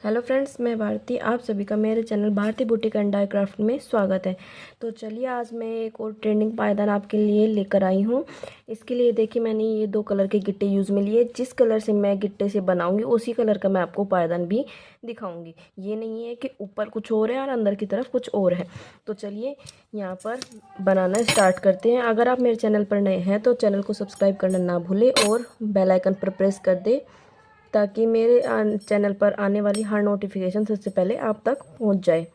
Hello friends, मैं भारती। आप सभी का मेरे channel Bharti boutique and dye craft में स्वागत है। तो चलिए आज मैं एक और ट्रेंडिंग पायदान आपके लिए लेकर आई हूँ। इसके लिए देखिए मैंने ये 2 कलर के गिट्टे यूज़ में लिए। जिस कलर से मैं गिट्टे से बनाऊंगी उसी कलर का मैं आपको पायदान भी दिखाऊंगी। ये नहीं है कि ऊपर कुछ और है और अंदर की तरफ कुछ और है। तो चलिए यहाँ पर बनाना स्टार्ट करते हैं। अगर आप मेरे चैनल पर नए हैं तो चैनल को सब्सक्राइब करना ना भूलें और बेल आइकन पर प्रेस कर दें ताकि मेरे चैनल पर आने वाली हर नोटिफिकेशन सबसे पहले आप तक पहुंच जाए।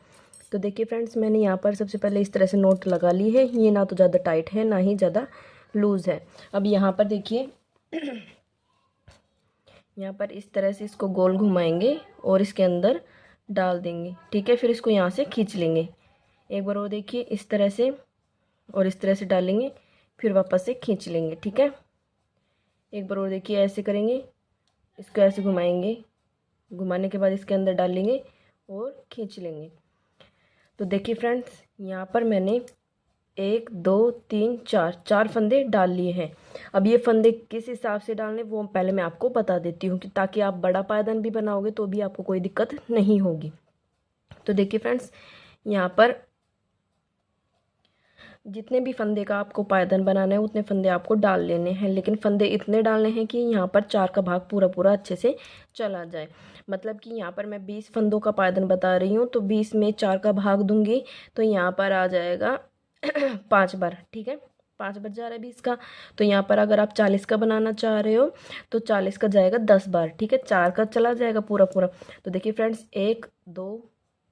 तो देखिए फ्रेंड्स, मैंने यहाँ पर सबसे पहले इस तरह से नोट लगा ली है। ये ना तो ज़्यादा टाइट है ना ही ज़्यादा लूज़ है। अब यहाँ पर देखिए यहाँ पर इस तरह से इसको गोल घुमाएंगे और इसके अंदर डाल देंगे। ठीक है, फिर इसको यहाँ से खींच लेंगे। एक बार और देखिए इस तरह से और इस तरह से डालेंगे, फिर वापस से खींच लेंगे। ठीक है, एक बार और देखिए ऐसे करेंगे, इसको ऐसे घुमाएंगे, घुमाने के बाद इसके अंदर डाल लेंगे और खींच लेंगे। तो देखिए फ्रेंड्स, यहाँ पर मैंने 1 2 3 4 फंदे डाल लिए हैं। अब ये फंदे किस हिसाब से डालने वो पहले मैं आपको बता देती हूँ कि ताकि आप बड़ा पायदान भी बनाओगे तो भी आपको कोई दिक्कत नहीं होगी। तो देखिए फ्रेंड्स, यहाँ पर जितने भी फंदे का आपको पायदान बनाना है उतने फंदे आपको डाल लेने हैं, लेकिन फंदे इतने डालने हैं कि यहाँ पर 4 का भाग पूरा पूरा अच्छे से चला जाए। मतलब कि यहाँ पर मैं 20 फंदों का पायदान बता रही हूँ, तो 20 में 4 का भाग दूंगी तो यहाँ पर आ जाएगा 5 बार। ठीक है, 5 बार जा रहा है 20 का। तो यहाँ पर अगर आप 40 का बनाना चाह रहे हो तो 40 का जाएगा 10 बार। ठीक है, 4 का चला जाएगा पूरा पूरा। तो देखिए फ्रेंड्स, 1 2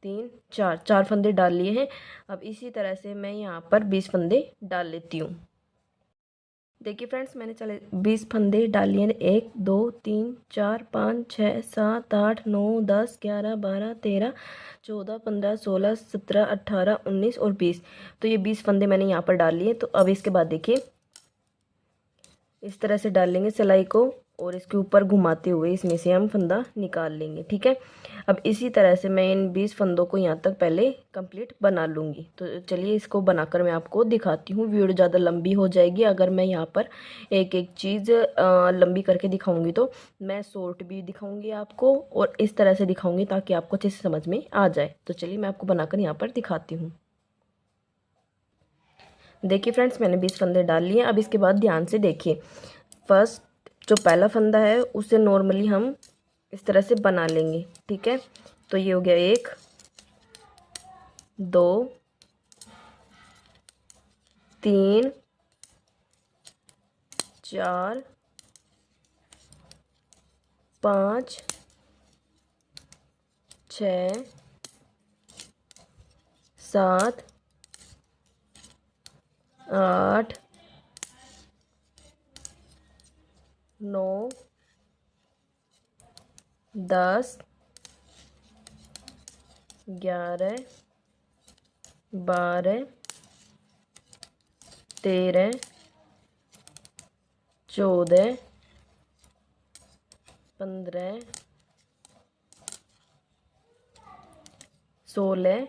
3 4 फंदे डाल लिए हैं। अब इसी तरह से मैं यहाँ पर 20 फंदे डाल लेती हूँ। देखिए फ्रेंड्स, मैंने चले 20 फंदे डाल लिए हैं। 1 2 3 4 5 6 7 8 9 10 11 12 13 14 15 16 17 18 19 और 20। तो ये 20 फंदे मैंने यहाँ पर डाल लिए। तो अब इसके बाद देखिए इस तरह से डाल लेंगे सिलाई को और इसके ऊपर घुमाते हुए इसमें से हम फंदा निकाल लेंगे। ठीक है, अब इसी तरह से मैं इन 20 फंदों को यहाँ तक पहले कंप्लीट बना लूँगी। तो चलिए इसको बनाकर मैं आपको दिखाती हूँ। वीडियो ज़्यादा लंबी हो जाएगी अगर मैं यहाँ पर एक एक चीज़ लंबी करके दिखाऊँगी। तो मैं शॉर्ट भी दिखाऊँगी आपको और इस तरह से दिखाऊँगी ताकि आपको अच्छे से समझ में आ जाए। तो चलिए मैं आपको बनाकर यहाँ पर दिखाती हूँ। देखिए फ्रेंड्स, मैंने 20 फंदे डाल लिए। अब इसके बाद ध्यान से देखिए, फर्स्ट जो पहला फंदा है उसे नॉर्मली हम इस तरह से बना लेंगे। ठीक है, तो ये हो गया 1 2 3 4 5 6 7 8 9 10 11 12 13 14 15 16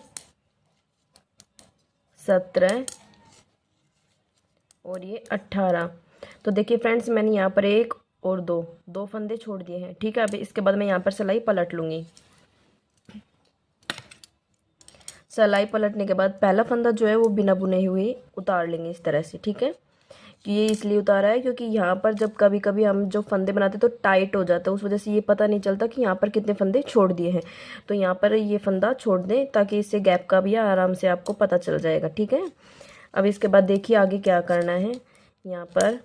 17 और ये 18। तो देखिए फ्रेंड्स, मैंने यहाँ पर 1 और 2 फंदे छोड़ दिए हैं। ठीक है, अभी इसके बाद मैं यहाँ पर सिलाई पलट लूँगी। सिलाई पलटने के बाद पहला फंदा जो है वो बिना बुने हुए उतार लेंगे इस तरह से। ठीक है, कि ये इसलिए उतारा है क्योंकि यहाँ पर जब कभी कभी हम जो फंदे बनाते तो टाइट हो जाता है, उस वजह से ये पता नहीं चलता कि यहाँ पर कितने फंदे छोड़ दिए हैं। तो यहाँ पर ये फंदा छोड़ दें ताकि इससे गैप का भी आराम से आपको पता चल जाएगा। ठीक है, अब इसके बाद देखिए आगे क्या करना है। यहाँ पर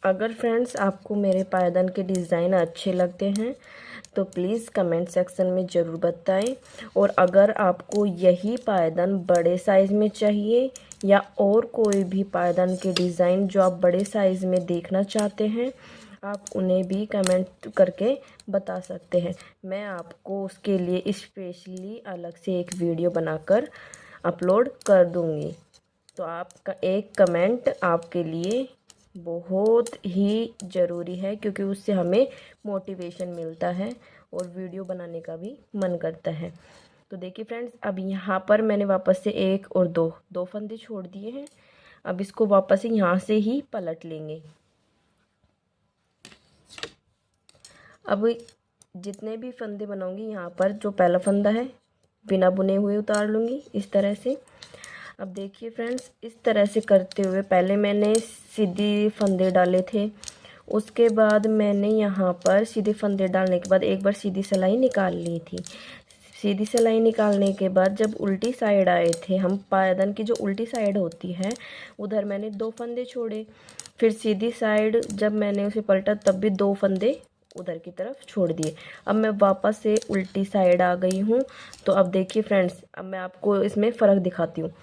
अगर फ्रेंड्स आपको मेरे पायदान के डिज़ाइन अच्छे लगते हैं तो प्लीज़ कमेंट सेक्शन में ज़रूर बताएं। और अगर आपको यही पायदान बड़े साइज़ में चाहिए या और कोई भी पायदान के डिज़ाइन जो आप बड़े साइज़ में देखना चाहते हैं, आप उन्हें भी कमेंट करके बता सकते हैं। मैं आपको उसके लिए स्पेशली अलग से एक वीडियो बनाकर अपलोड कर दूँगी। तो आपका एक कमेंट आपके लिए बहुत ही ज़रूरी है क्योंकि उससे हमें मोटिवेशन मिलता है और वीडियो बनाने का भी मन करता है। तो देखिए फ्रेंड्स, अब यहाँ पर मैंने वापस से 1 और 2 फंदे छोड़ दिए हैं। अब इसको वापस से यहाँ से ही पलट लेंगे। अब जितने भी फंदे बनाऊंगी यहाँ पर जो पहला फंदा है बिना बुने हुए उतार लूँगी इस तरह से। अब देखिए फ्रेंड्स, इस तरह से करते हुए पहले मैंने सीधी फंदे डाले थे, उसके बाद मैंने यहाँ पर सीधे फंदे डालने के बाद एक बार सीधी सिलाई निकाल ली थी। सीधी सिलाई निकालने के बाद जब उल्टी साइड आए थे हम, पायदान की जो उल्टी साइड होती है उधर मैंने 2 फंदे छोड़े। फिर सीधी साइड जब मैंने उसे पलटा तब भी 2 फंदे उधर की तरफ छोड़ दिए। अब मैं वापस से उल्टी साइड आ गई हूँ। तो अब देखिए फ्रेंड्स, अब मैं आपको इसमें फ़र्क दिखाती हूँ।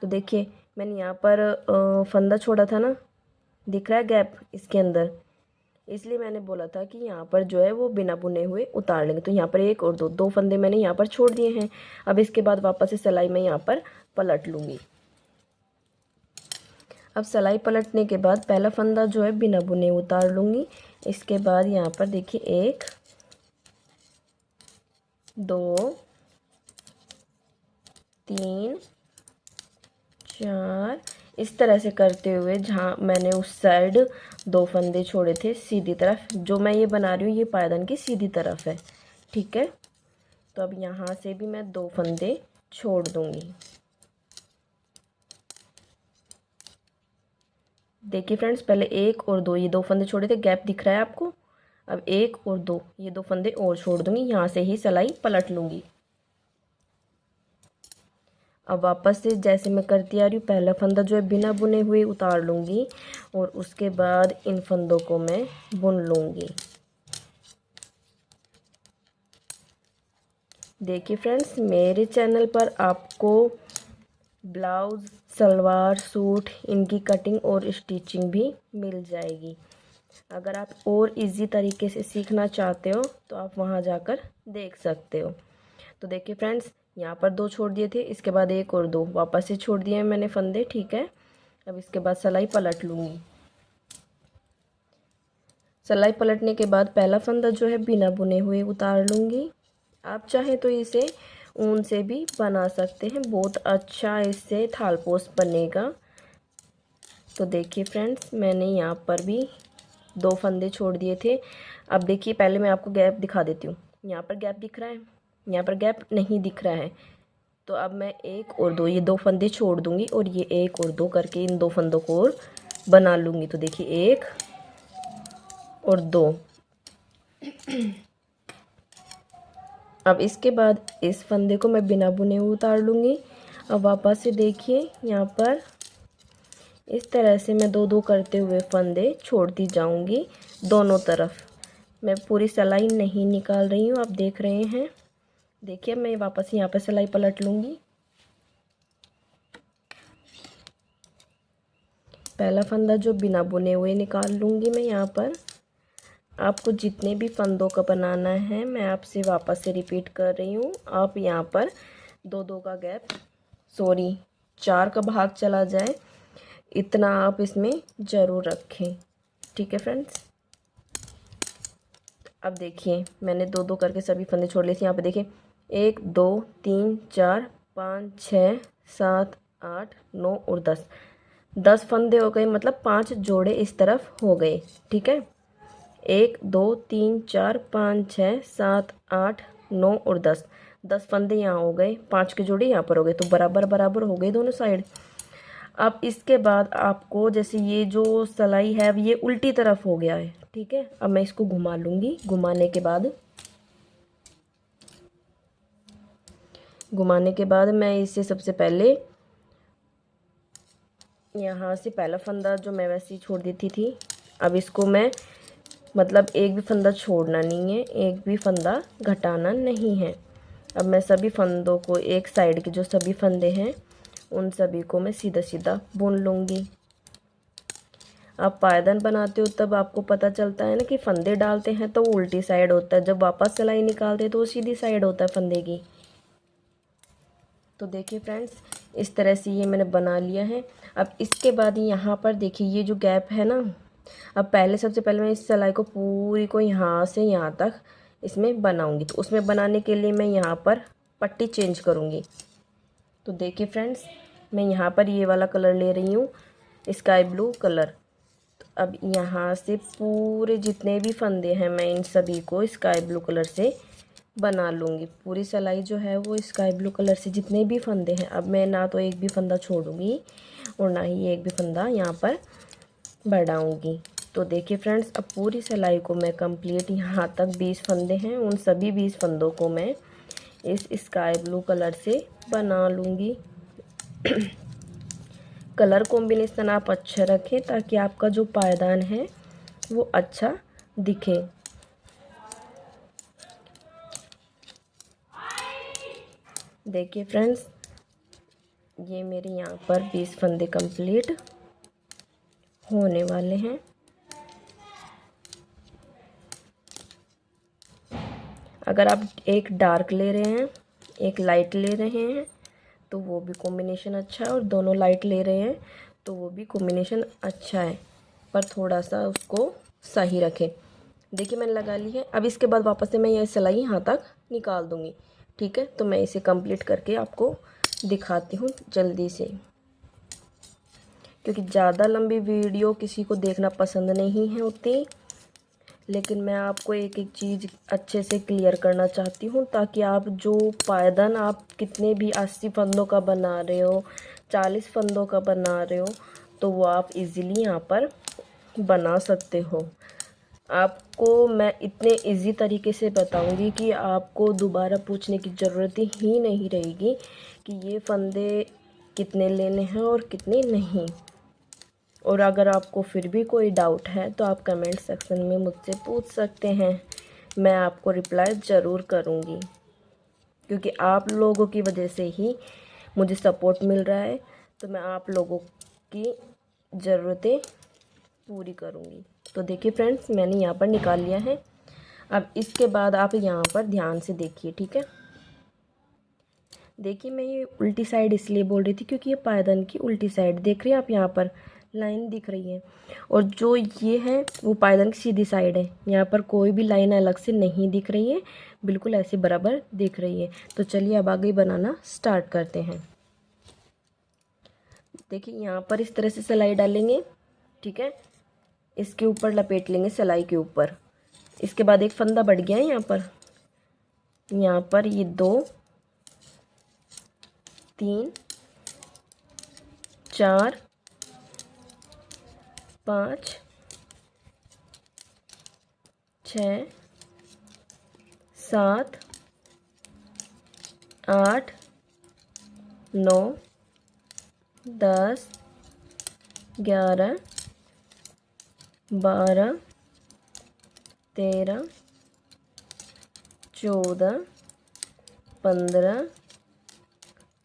तो देखिए मैंने यहाँ पर फंदा छोड़ा था ना, दिख रहा है गैप इसके अंदर, इसलिए मैंने बोला था कि यहाँ पर जो है वो बिना बुने हुए उतार लेंगे। तो यहाँ पर एक और दो फंदे मैंने यहाँ पर छोड़ दिए हैं। अब इसके बाद वापस से सिलाई में यहाँ पर पलट लूँगी। अब सिलाई पलटने के बाद पहला फंदा जो है बिना बुने उतार लूँगी। इसके बाद यहाँ पर देखिए 1 2 3 4 इस तरह से करते हुए जहाँ मैंने उस साइड 2 फंदे छोड़े थे सीधी तरफ, जो मैं ये बना रही हूँ ये पायदान की सीधी तरफ है, ठीक है। तो अब यहाँ से भी मैं 2 फंदे छोड़ दूँगी। देखिए फ्रेंड्स, पहले 1 और 2 ये 2 फंदे छोड़े थे, गैप दिख रहा है आपको। अब 1 और 2 ये 2 फंदे और छोड़ दूँगी, यहाँ से ही सिलाई पलट लूँगी। अब वापस से जैसे मैं करती आ रही हूँ, पहला फंदा जो है बिना बुने हुए उतार लूँगी और उसके बाद इन फंदों को मैं बुन लूँगी। देखिए फ्रेंड्स, मेरे चैनल पर आपको ब्लाउज़, सलवार सूट इनकी कटिंग और स्टिचिंग भी मिल जाएगी। अगर आप और इजी तरीके से सीखना चाहते हो तो आप वहाँ जाकर देख सकते हो। तो देखिए फ्रेंड्स, यहाँ पर 2 छोड़ दिए थे, इसके बाद 1 और 2 वापस से छोड़ दिए मैंने फंदे, ठीक है। अब इसके बाद सिलाई पलट लूँगी। सिलाई पलटने के बाद पहला फंदा जो है बिना बुने हुए उतार लूँगी। आप चाहें तो इसे ऊन से भी बना सकते हैं, बहुत अच्छा इससे थालपोश बनेगा। तो देखिए फ्रेंड्स, मैंने यहाँ पर भी 2 फंदे छोड़ दिए थे। अब देखिए पहले मैं आपको गैप दिखा देती हूँ। यहाँ पर गैप दिख रहा है, यहाँ पर गैप नहीं दिख रहा है। तो अब मैं 1 और 2 ये 2 फंदे छोड़ दूँगी और ये 1 और 2 करके इन 2 फंदों को और बना लूँगी। तो देखिए 1 और 2। अब इसके बाद इस फंदे को मैं बिना बुने हुए उतार लूँगी। अब वापस से देखिए यहाँ पर इस तरह से मैं 2-2 करते हुए फंदे छोड़ती जाऊँगी दोनों तरफ। मैं पूरी सिलाई नहीं निकाल रही हूँ, आप देख रहे हैं। देखिए मैं वापस यहाँ पर सिलाई पलट लूँगी। पहला फंदा जो बिना बुने हुए निकाल लूँगी मैं यहाँ पर। आपको जितने भी फंदों का बनाना है मैं आपसे वापस से रिपीट कर रही हूँ, आप यहाँ पर 2-2 का गैप, 4 का भाग चला जाए इतना आप इसमें ज़रूर रखें, ठीक है फ्रेंड्स। अब देखिए मैंने 2-2 करके सभी फंदे छोड़ लिए थे। यहाँ पे देखिए 1 2 3 4 5 6 7 8 9 और 10 फंदे हो गए, मतलब 5 जोड़े इस तरफ हो गए, ठीक है। 1 2 3 4 5 6 7 8 9 और 10 फंदे यहाँ हो गए, 5 के जोड़े यहाँ पर हो गए, तो बराबर बराबर हो गए दोनों साइड। अब इसके बाद आपको जैसे ये जो सिलाई है अब ये उल्टी तरफ हो गया है, ठीक है। अब मैं इसको घुमा लूँगी। घुमाने के बाद मैं इसे सबसे पहले यहाँ से पहला फंदा जो मैं वैसे ही छोड़ देती थी, अब इसको मैं मतलब एक भी फंदा छोड़ना नहीं है, एक भी फंदा घटाना नहीं है। अब मैं सभी फंदों को, एक साइड के जो सभी फंदे हैं उन सभी को मैं सीधा सीधा बुन लूँगी। आप पायदान बनाते हो तब आपको पता चलता है ना कि फंदे डालते हैं तो उल्टी साइड होता है, जब वापस सिलाई निकालते हैं तो वो सीधी साइड होता है फंदे की। तो देखिए फ्रेंड्स, इस तरह से ये मैंने बना लिया है। अब इसके बाद यहाँ पर देखिए ये जो गैप है ना, अब सबसे पहले मैं इस सिलाई को पूरी को यहाँ से यहाँ तक इसमें बनाऊंगी। तो उसमें बनाने के लिए मैं यहाँ पर पट्टी चेंज करूँगी। तो देखिए फ्रेंड्स, मैं यहाँ पर ये वाला कलर ले रही हूँ, स्काई ब्लू कलर। तो अब यहाँ से पूरे जितने भी फंदे हैं मैं इन सभी को स्काई ब्लू कलर से बना लूँगी। पूरी सिलाई जो है वो स्काई ब्लू कलर से जितने भी फंदे हैं, अब मैं ना तो एक भी फंदा छोड़ूंगी और ना ही एक भी फंदा यहाँ पर बढ़ाऊंगी। तो देखिए फ्रेंड्स, अब पूरी सिलाई को मैं कंप्लीट, यहाँ तक 20 फंदे हैं, उन सभी 20 फंदों को मैं इस स्काई ब्लू कलर से बना लूँगी। कलर कॉम्बिनेशन आप अच्छा रखें ताकि आपका जो पायदान है वो अच्छा दिखे। देखिए फ्रेंड्स, ये मेरे यहाँ पर 20 फंदे कंप्लीट होने वाले हैं। अगर आप एक डार्क ले रहे हैं, एक लाइट ले रहे हैं तो वो भी कॉम्बिनेशन अच्छा है, और दोनों लाइट ले रहे हैं तो वो भी कॉम्बिनेशन अच्छा है, पर थोड़ा सा उसको सही रखें। देखिए मैंने लगा ली है। अब इसके बाद वापस से मैं ये सिलाई यहाँ तक निकाल दूँगी। ठीक है, तो मैं इसे कंप्लीट करके आपको दिखाती हूँ जल्दी से, क्योंकि ज़्यादा लंबी वीडियो किसी को देखना पसंद नहीं है उतनी, लेकिन मैं आपको एक एक चीज़ अच्छे से क्लियर करना चाहती हूँ ताकि आप जो पायदान आप कितने भी 80 फंदों का बना रहे हो, 40 फंदों का बना रहे हो, तो वो आप इजीली यहाँ पर बना सकते हो। आपको मैं इतने इजी तरीके से बताऊंगी कि आपको दोबारा पूछने की ज़रूरत ही नहीं रहेगी कि ये फंदे कितने लेने हैं और कितने नहीं। और अगर आपको फिर भी कोई डाउट है तो आप कमेंट सेक्शन में मुझसे पूछ सकते हैं, मैं आपको रिप्लाई ज़रूर करूँगी, क्योंकि आप लोगों की वजह से ही मुझे सपोर्ट मिल रहा है। तो मैं आप लोगों की ज़रूरतें पूरी करूँगी। तो देखिए फ्रेंड्स, मैंने यहाँ पर निकाल लिया है। अब इसके बाद आप यहाँ पर ध्यान से देखिए। ठीक है, देखिए मैं ये उल्टी साइड इसलिए बोल रही थी क्योंकि ये पायदान की उल्टी साइड देख रही हैं आप, यहाँ पर लाइन दिख रही है, और जो ये है वो पायदान की सीधी साइड है। यहाँ पर कोई भी लाइन अलग से नहीं दिख रही है, बिल्कुल ऐसे बराबर दिख रही है। तो चलिए अब आगे बनाना स्टार्ट करते हैं। देखिए यहाँ पर इस तरह से सिलाई डालेंगे। ठीक है, इसके ऊपर लपेट लेंगे सिलाई के ऊपर। इसके बाद एक फंदा बढ़ गया है यहाँ पर ये 2 3 4 5 6 7 8 9 10 11 12 13 14 15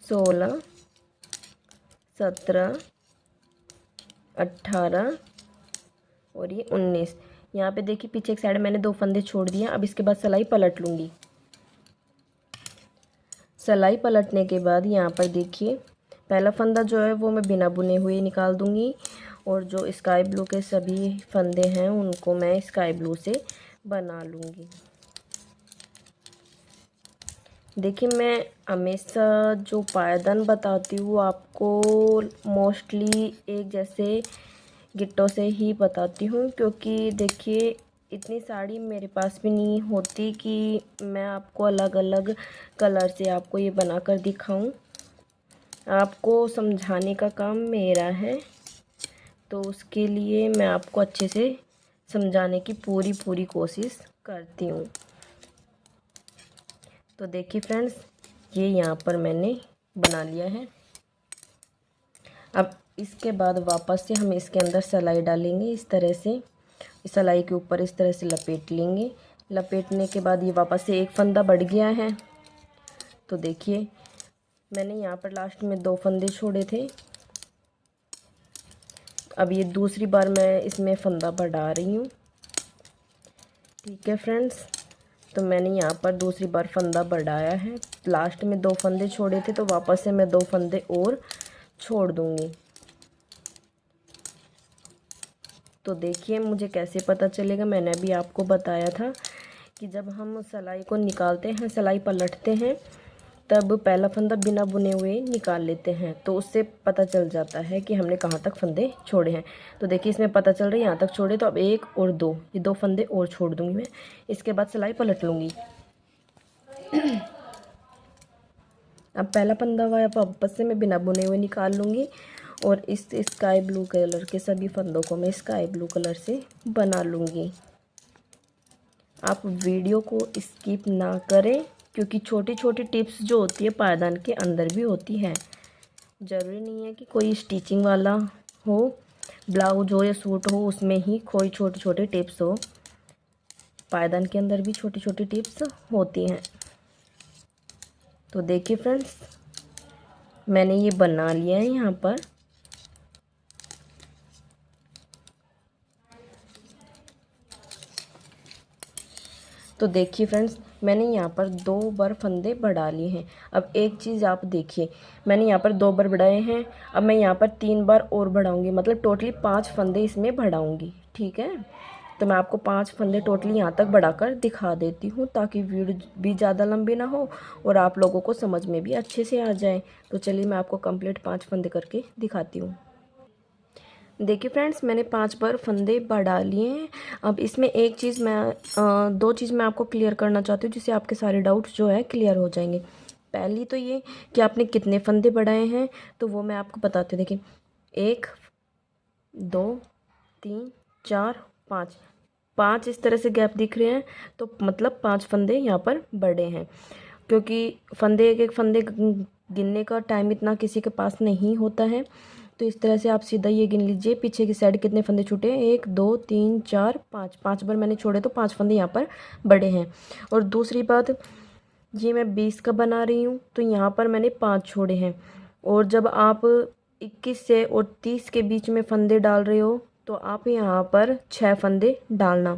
16 17 18 और ये 19। यहाँ पे देखिए पीछे एक साइड मैंने 2 फंदे छोड़ दिए। अब इसके बाद सिलाई पलट लूँगी। सिलाई पलटने के बाद यहाँ पर देखिए पहला फंदा जो है वो मैं बिना बुने हुए निकाल दूँगी, और जो स्काई ब्लू के सभी फंदे हैं उनको मैं स्काई ब्लू से बना लूँगी। देखिए मैं हमेशा जो पायदान बताती हूँ आपको मोस्टली एक जैसे गिट्टों से ही बताती हूँ, क्योंकि देखिए इतनी साड़ी मेरे पास भी नहीं होती कि मैं आपको अलग अलग कलर से आपको ये बनाकर दिखाऊं। आपको समझाने का काम मेरा है, तो उसके लिए मैं आपको अच्छे से समझाने की पूरी कोशिश करती हूँ। तो देखिए फ्रेंड्स, ये यहाँ पर मैंने बना लिया है। अब इसके बाद वापस से हम इसके अंदर सिलाई डालेंगे। इस तरह से सिलाई के ऊपर इस तरह से लपेट लेंगे। लपेटने के बाद ये वापस से एक फंदा बढ़ गया है। तो देखिए मैंने यहाँ पर लास्ट में 2 फंदे छोड़े थे। अब ये दूसरी बार मैं इसमें फंदा बढ़ा रही हूँ। ठीक है फ्रेंड्स, तो मैंने यहाँ पर दूसरी बार फंदा बढ़ाया है। लास्ट में 2 फंदे छोड़े थे, तो वापस से मैं 2 फंदे और छोड़ दूँगी। तो देखिए मुझे कैसे पता चलेगा, मैंने अभी आपको बताया था कि जब हम सिलाई को निकालते हैं, सिलाई पलटते हैं, तब पहला फंदा बिना बुने हुए निकाल लेते हैं, तो उससे पता चल जाता है कि हमने कहाँ तक फंदे छोड़े हैं। तो देखिए इसमें पता चल रहा है यहाँ तक छोड़े, तो अब एक और दो, ये दो फंदे और छोड़ दूँगी मैं। इसके बाद सिलाई पलट लूँगी। अब पहला फंदा वापस से मैं बिना बुने हुए निकाल लूँगी और इस स्काई ब्लू कलर के सभी फंदों को मैं स्काई ब्लू कलर से बना लूँगी। आप वीडियो को स्किप ना करें, क्योंकि छोटी छोटी टिप्स जो होती है पायदान के अंदर भी होती है। ज़रूरी नहीं है कि कोई स्टिचिंग वाला हो, ब्लाउज हो या सूट हो, उसमें ही कोई छोटे छोटे टिप्स हो। पायदान के अंदर भी छोटी छोटी टिप्स होती हैं। तो देखिए फ्रेंड्स, मैंने ये बना लिया है यहाँ पर। तो देखिए फ्रेंड्स, मैंने यहाँ पर 2 बार फंदे बढ़ा लिए हैं। अब एक चीज़ आप देखिए, मैंने यहाँ पर 2 बार बढ़ाए हैं, अब मैं यहाँ पर 3 बार और बढ़ाऊँगी, मतलब टोटली 5 फंदे इसमें बढ़ाऊँगी। ठीक है, तो मैं आपको 5 फंदे टोटली यहाँ तक बढ़ाकर दिखा देती हूँ, ताकि वीडियो भी ज़्यादा लंबी ना हो और आप लोगों को समझ में भी अच्छे से आ जाए। तो चलिए मैं आपको कंप्लीट 5 फंदे करके दिखाती हूँ। देखिए फ्रेंड्स, मैंने 5 बार फंदे बढ़ा लिए हैं। अब इसमें एक चीज़ मैं 2 चीज़ मैं आपको क्लियर करना चाहती हूँ, जिससे आपके सारे डाउट्स जो है क्लियर हो जाएंगे। पहली तो ये कि आपने कितने फंदे बढ़ाए हैं, तो वो मैं आपको बताती हूँ। देखिए 1 2 3 4 5 इस तरह से गैप दिख रहे हैं, तो मतलब 5 फंदे यहाँ पर बढ़े हैं। क्योंकि फंदे एक फंदे गिनने का टाइम इतना किसी के पास नहीं होता है, तो इस तरह से आप सीधा ये गिन लीजिए पीछे की साइड कितने फंदे छूटे हैं। 1 2 3 4 5 बार मैंने छोड़े, तो 5 फंदे यहाँ पर बड़े हैं। और दूसरी बात, ये मैं 20 का बना रही हूँ, तो यहाँ पर मैंने 5 छोड़े हैं। और जब आप 21 से और 30 के बीच में फंदे डाल रहे हो, तो आप यहाँ पर 6 फंदे डालना।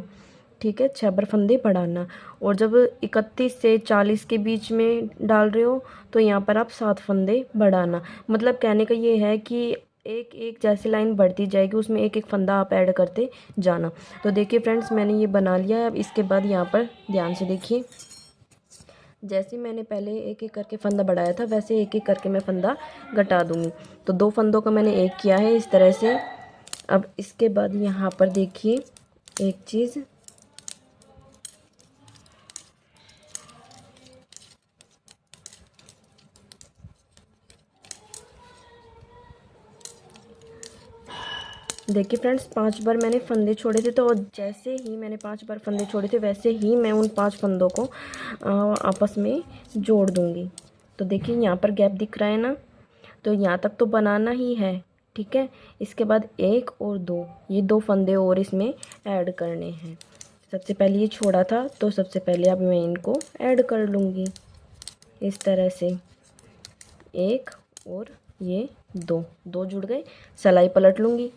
ठीक है, 6 बार फंदे बढ़ाना। और जब 31 से 40 के बीच में डाल रहे हो, तो यहाँ पर आप 7 फंदे बढ़ाना। मतलब कहने का ये है कि एक एक जैसी लाइन बढ़ती जाएगी, उसमें एक एक फंदा आप ऐड करते जाना। तो देखिए फ्रेंड्स, मैंने ये बना लिया है। अब इसके बाद यहाँ पर ध्यान से देखिए, जैसे मैंने पहले एक एक करके फंदा बढ़ाया था, वैसे एक एक करके मैं फंदा घटा दूँगी। तो 2 फंदों का मैंने एक किया है इस तरह से। अब इसके बाद यहाँ पर देखिए एक चीज़, देखिए फ्रेंड्स, 5 बार मैंने फंदे छोड़े थे, तो जैसे ही मैंने 5 बार फंदे छोड़े थे, वैसे ही मैं उन 5 फंदों को आपस में जोड़ दूँगी। तो देखिए यहाँ पर गैप दिख रहा है ना, तो यहाँ तक तो बनाना ही है। ठीक है, इसके बाद 1 और 2, ये 2 फंदे और इसमें ऐड करने हैं। सबसे पहले ये छोड़ा था, तो सबसे पहले अब मैं इनको ऐड कर लूँगी इस तरह से। 1 और ये 2 जुड़ गए। सिलाई पलट लूँगी,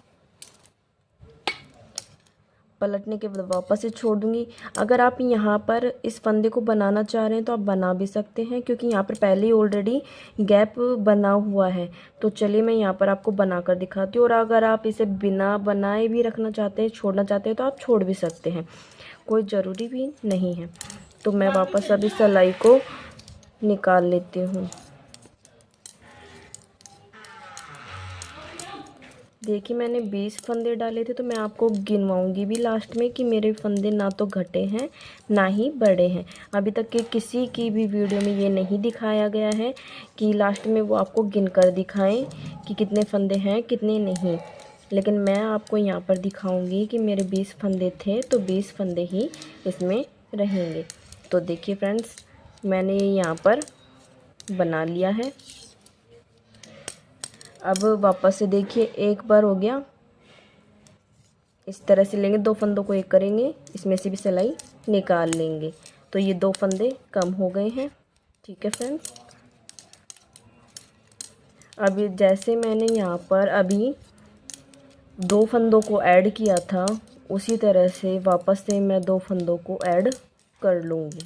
पलटने के बाद वापस से छोड़ दूँगी। अगर आप यहाँ पर इस फंदे को बनाना चाह रहे हैं, तो आप बना भी सकते हैं, क्योंकि यहाँ पर पहले ही ऑलरेडी गैप बना हुआ है। तो चलिए मैं यहाँ पर आपको बना कर दिखाती हूँ। और अगर आप इसे बिना बनाए भी रखना चाहते हैं, छोड़ना चाहते हैं, तो आप छोड़ भी सकते हैं, कोई ज़रूरी भी नहीं है। तो मैं वापस अभी सिलाई को निकाल लेती हूँ। देखिए मैंने 20 फंदे डाले थे, तो मैं आपको गिनवाऊंगी भी लास्ट में कि मेरे फंदे ना तो घटे हैं ना ही बढ़े हैं। अभी तक के किसी की भी वीडियो में ये नहीं दिखाया गया है कि लास्ट में वो आपको गिन कर दिखाएं कि कितने फंदे हैं कितने नहीं। लेकिन मैं आपको यहाँ पर दिखाऊंगी कि मेरे 20 फंदे थे, तो 20 फंदे ही इसमें रहेंगे। तो देखिए फ्रेंड्स, मैंने यहाँ पर बना लिया है। अब वापस से देखिए, एक बार हो गया, इस तरह से लेंगे, 2 फंदों को एक करेंगे, इसमें से भी सिलाई निकाल लेंगे, तो ये 2 फंदे कम हो गए हैं। ठीक है फ्रेंड्स, अभी जैसे मैंने यहाँ पर अभी 2 फंदों को ऐड किया था, उसी तरह से वापस से मैं 2 फंदों को ऐड कर लूँगी।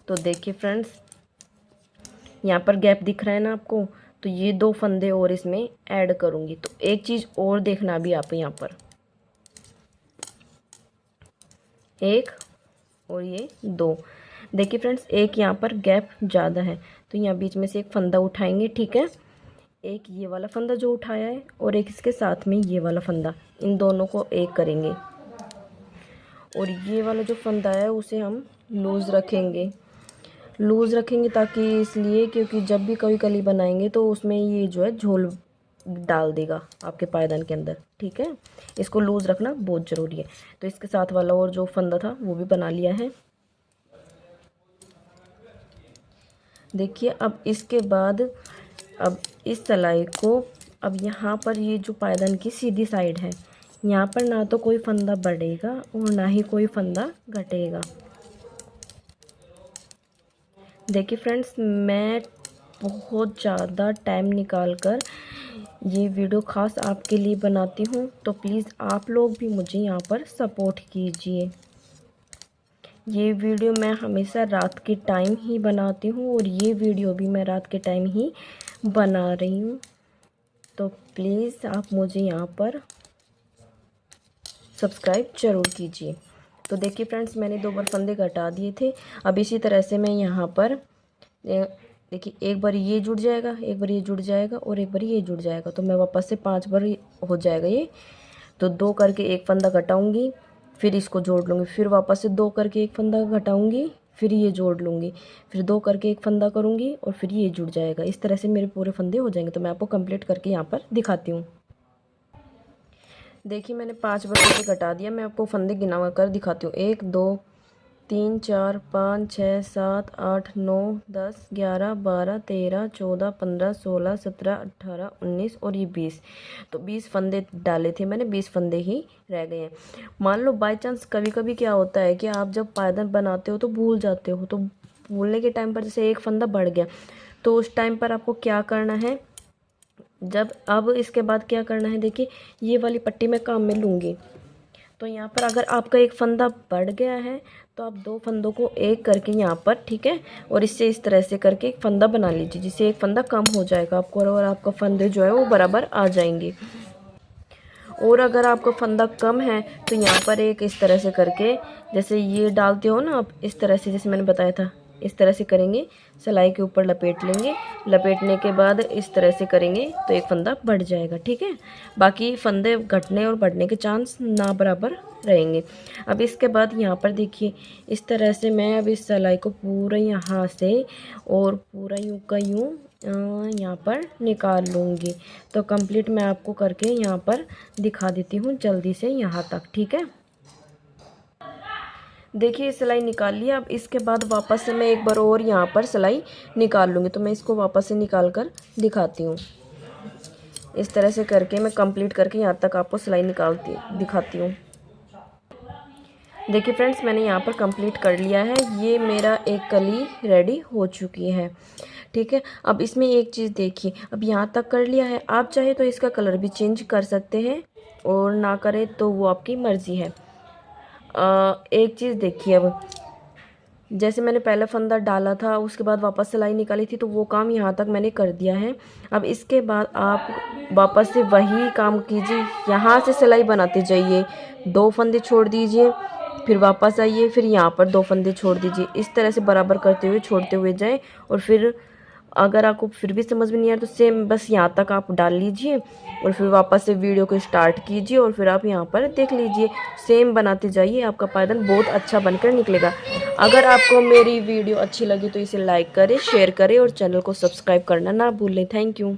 तो देखिए फ्रेंड्स, यहाँ पर गैप दिख रहा है ना आपको, तो ये 2 फंदे और इसमें ऐड करूँगी। तो एक चीज़ और देखना भी आप यहाँ पर, एक और ये दो। देखिए फ्रेंड्स, एक यहाँ पर गैप ज़्यादा है तो यहाँ बीच में से एक फंदा उठाएंगे, ठीक है। एक ये वाला फंदा जो उठाया है और एक इसके साथ में ये वाला फंदा, इन दोनों को एक करेंगे। और ये वाला जो फंदा है उसे हम लूज़ रखेंगे ताकि इसलिए क्योंकि जब भी कभी कली बनाएंगे तो उसमें ये जो है झोल डाल देगा आपके पायदान के अंदर, ठीक है। इसको लूज़ रखना बहुत ज़रूरी है। तो इसके साथ वाला और जो फंदा था वो भी बना लिया है। देखिए अब इसके बाद अब इस सिलाई को अब यहाँ पर ये जो पायदान की सीधी साइड है यहाँ पर ना तो कोई फंदा बढ़ेगा और ना ही कोई फंदा घटेगा। देखिए फ्रेंड्स, मैं बहुत ज़्यादा टाइम निकाल कर ये वीडियो ख़ास आपके लिए बनाती हूँ, तो प्लीज़ आप लोग भी मुझे यहाँ पर सपोर्ट कीजिए। ये वीडियो मैं हमेशा रात के टाइम ही बनाती हूँ और ये वीडियो भी मैं रात के टाइम ही बना रही हूँ, तो प्लीज़ आप मुझे यहाँ पर सब्सक्राइब ज़रूर कीजिए। तो देखिए फ्रेंड्स, मैंने 2 बार फंदे घटा दिए थे। अब इसी तरह से मैं यहाँ पर देखिए एक बार ये जुड़ जाएगा, एक बार ये जुड़ जाएगा और एक बार ये जुड़ जाएगा, तो मैं वापस से 5 बार हो जाएगा ये। तो 2 करके एक फंदा घटाऊँगी, फिर इसको जोड़ लूँगी, फिर वापस से 2 करके एक फंदा घटाऊँगी, फिर ये जोड़ लूँगी, फिर 2 करके एक फंदा करूँगी और फिर ये जुड़ जाएगा। इस तरह से मेरे पूरे फंदे हो जाएंगे। तो मैं आपको कंप्लीट करके यहाँ पर दिखाती हूँ। देखिए मैंने 5 बार से घटा दिया। मैं आपको फंदे गिना कर दिखाती हूँ। 1 2 3 4 5 6 7 8 9 10 11 12 13 14 15 16 17 18 19 और ये 20। तो 20 फंदे डाले थे मैंने, 20 फंदे ही रह गए हैं। मान लो बाय चांस कभी कभी क्या होता है कि आप जब पायदान बनाते हो तो भूल जाते हो, तो भूलने के टाइम पर जैसे एक फंदा बढ़ गया तो उस टाइम पर आपको क्या करना है, जब अब इसके बाद क्या करना है, देखिए ये वाली पट्टी मैं काम में लूँगी। तो यहाँ पर अगर आपका एक फंदा बढ़ गया है तो आप 2 फंदों को एक करके यहाँ पर, ठीक है, और इससे इस तरह से करके एक फंदा बना लीजिए, जिससे एक फंदा कम हो जाएगा आपको और आपका फंदे जो है वो बराबर आ जाएंगे। और अगर आपका फंदा कम है तो यहाँ पर एक इस तरह से करके, जैसे ये डालते हो ना आप, इस तरह से जैसे मैंने बताया था इस तरह से करेंगे, सिलाई के ऊपर लपेट लेंगे, लपेटने के बाद इस तरह से करेंगे तो एक फंदा बढ़ जाएगा, ठीक है। बाकी फंदे घटने और बढ़ने के चांस ना बराबर रहेंगे। अब इसके बाद यहाँ पर देखिए इस तरह से मैं अब इस सिलाई को पूरा यहाँ से और पूरा यूँ का यूँ यहाँ पर निकाल लूँगी। तो कंप्लीट मैं आपको करके यहाँ पर दिखा देती हूँ जल्दी से यहाँ तक, ठीक है। देखिए सिलाई निकाल लिया। अब इसके बाद वापस से मैं एक बार और यहाँ पर सिलाई निकाल लूँगी। तो मैं इसको वापस से निकाल कर दिखाती हूँ। इस तरह से करके मैं कंप्लीट करके यहाँ तक आपको सिलाई दिखाती हूँ। देखिए फ्रेंड्स, मैंने यहाँ पर कंप्लीट कर लिया है। ये मेरा एक कली रेडी हो चुकी है, ठीक है। अब इसमें एक चीज़ देखिए, अब यहाँ तक कर लिया है, आप चाहे तो इसका कलर भी चेंज कर सकते हैं और ना करें तो वो आपकी मर्ज़ी है। एक चीज़ देखिए, अब जैसे मैंने पहला फंदा डाला था उसके बाद वापस सिलाई निकाली थी तो वो काम यहाँ तक मैंने कर दिया है। अब इसके बाद आप वापस से वही काम कीजिए, यहाँ से सिलाई बनाते जाइए, 2 फंदे छोड़ दीजिए, फिर वापस आइए, फिर यहाँ पर 2 फंदे छोड़ दीजिए। इस तरह से बराबर करते हुए छोड़ते हुए जाए। और फिर अगर आपको फिर भी समझ में नहीं आया तो सेम बस यहाँ तक आप डाल लीजिए और फिर वापस से वीडियो को स्टार्ट कीजिए और फिर आप यहाँ पर देख लीजिए, सेम बनाते जाइए, आपका पायदान बहुत अच्छा बनकर निकलेगा। अगर आपको मेरी वीडियो अच्छी लगी तो इसे लाइक करें, शेयर करें और चैनल को सब्सक्राइब करना ना भूलें। Thank you.